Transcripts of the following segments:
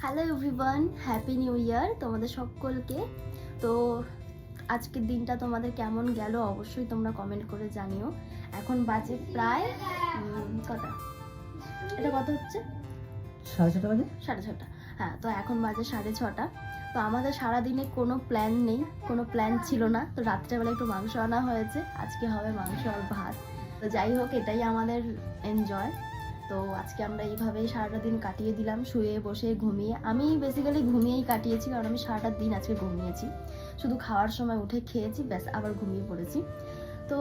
Hello everyone, happy new year তোমাদের সকলকে। তো আজকের দিনটা তোমাদের কেমন গেল অবশ্যই তোমরা কমেন্ট করে জানিও। এখন বাজে প্রায় কটা, এটা কত হচ্ছে? 6:30 বাজে। 6:30। হ্যাঁ, তো এখন বাজে 6:30। তো আমাদের সারাদিনে কোনো প্ল্যান নেই, কোনো প্ল্যান ছিল না। তো রাত্রেবেলা একটু মাংস আনা হয়েছে, আজকে হবে মাংস আর ভাত। তো যাই হোক, এটাই আমাদের এনজয়। তো আজকে আমরা এইভাবেই সারাটা দিন কাটিয়ে দিলাম, শুয়ে বসে ঘুমিয়ে। আমি বেসিক্যালি ঘুমিয়েই কাটিয়েছি, কারণ আমি সারাটা দিন আজকে ঘুমিয়েছি। শুধু খাওয়ার সময় উঠে খেয়েছি, ব্যাস আবার ঘুমিয়ে পড়েছি। তো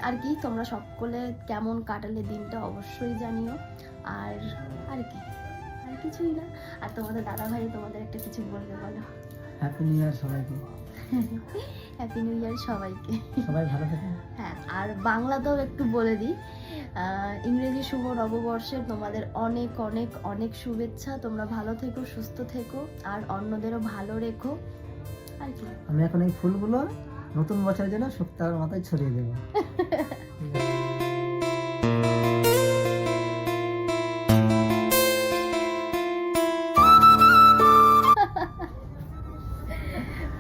আর কি, তোমরা সকলে কেমন কাটালে দিনটা অবশ্যই জানিও। আর আর কি, আর কিছুই না। আর তোমাদের দাদা ভাই তোমাদের একটা কিছু বলবে, বলো। হ্যাপি নিউ ইয়ার সবাইকে। হ্যাপি নিউ ইয়ার সবাইকে। সবাই ভালো থাকেন। হ্যাঁ, আর বাংলাতেও একটু বলে দিই, ইংরেজি শুভ নববর্ষে তোমাদের অনেক অনেক অনেক শুভেচ্ছা। তোমরা ভালো থেকো, সুস্থ থেকো, আর অন্যদেরও ভালো রেখো। আর কি, আমি এখন এই ফুলগুলো নতুন বছরের জন্য সপ্তাহের মাথায় ছড়িয়ে দেবো।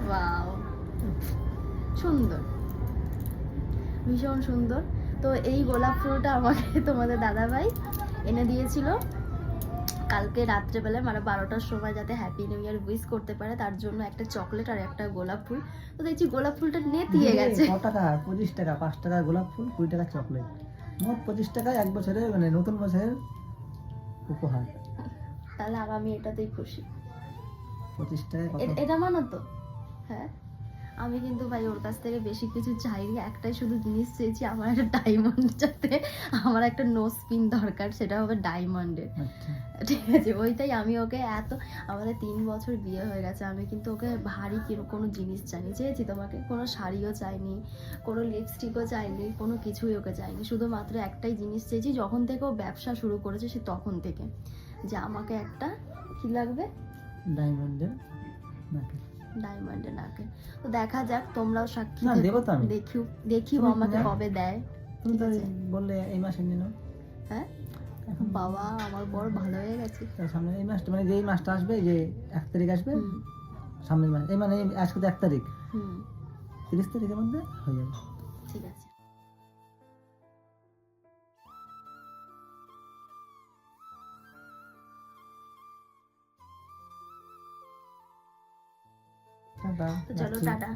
ওয়াও, সুন্দর, ভীষণ সুন্দর। তো এই গোলাপ ফুলটা আমাকে তোমাদের দাদা ভাই এনে দিয়েছিল কালকে রাত্রেবেলায়, মানে 12টার সময়, যাতে হ্যাপি নিউ ইয়ার উইশ করতে পারে, তার জন্য একটা চকলেট আর একটা গোলাপ ফুল। তো দেখছি গোলাপ ফুলটা নেতিয়ে গেছে। কত টাকা? 25 টাকা। 5 টাকা গোলাপ ফুল, 20 টাকা চকলেট, মোট 25 টাকায় এক বছরের, মানে নতুন বছরের উপহার। তাহলে আমি এটাতেই খুশি। 25 টাকায় কত? এটা মানো তো? হ্যাঁ, আমি কিন্তু ভাই ওর কাছ থেকে বেশি কিছু চাইনি, একটাই শুধু জিনিস চেয়েছি, আমার একটা ডায়মন্ড, যাতে আমার একটা নোজ পিন দরকার, সেটা হবে ডায়মন্ডের। আচ্ছা, ঠিক আছে, ওইটাই আমি ওকে আমাদের 3 বছর বিয়ে হয়ে গেছে, আমি কিন্তু ওকে ভারী কোনো জিনিস চাইনি। চেয়েছি তোমাকে, কোনো শাড়িও চাইনি, কোনো লিপস্টিকও চাইনি, কোনো কিছুই ওকে চাইনি। শুধুমাত্র একটাই জিনিস চেয়েছি, যখন থেকে ও ব্যবসা শুরু করেছে সে তখন থেকে, যে আমাকে একটা কি লাগবে, ডায়মন্ডের নাকি? ডায়মন্ডের নাকে। তো দেখা যাক, তোমরাও সাক্ষী না, দেবো তো আমি। দেখিও তুমি আমাকে না? কবে দেয়। তুমি তো ঠিক আছে। বললে এই মাসে নিয়ে নাও। হ্যাঁ, এখন বাবা আমার বড় ভালো হয়ে গেছে। তার সামনে এই মাসটা, মানে যেই মাসটা আসবে, যে 1 তারিখ আসবে, হুম, সামনের মাস, এই মানে আজকে তো 1 তারিখ, হুম, 30 তারিখের মধ্যে হয়ে যাবে। ঠিক আছে। টাটা, তো চলো, রাখছি। টাটা।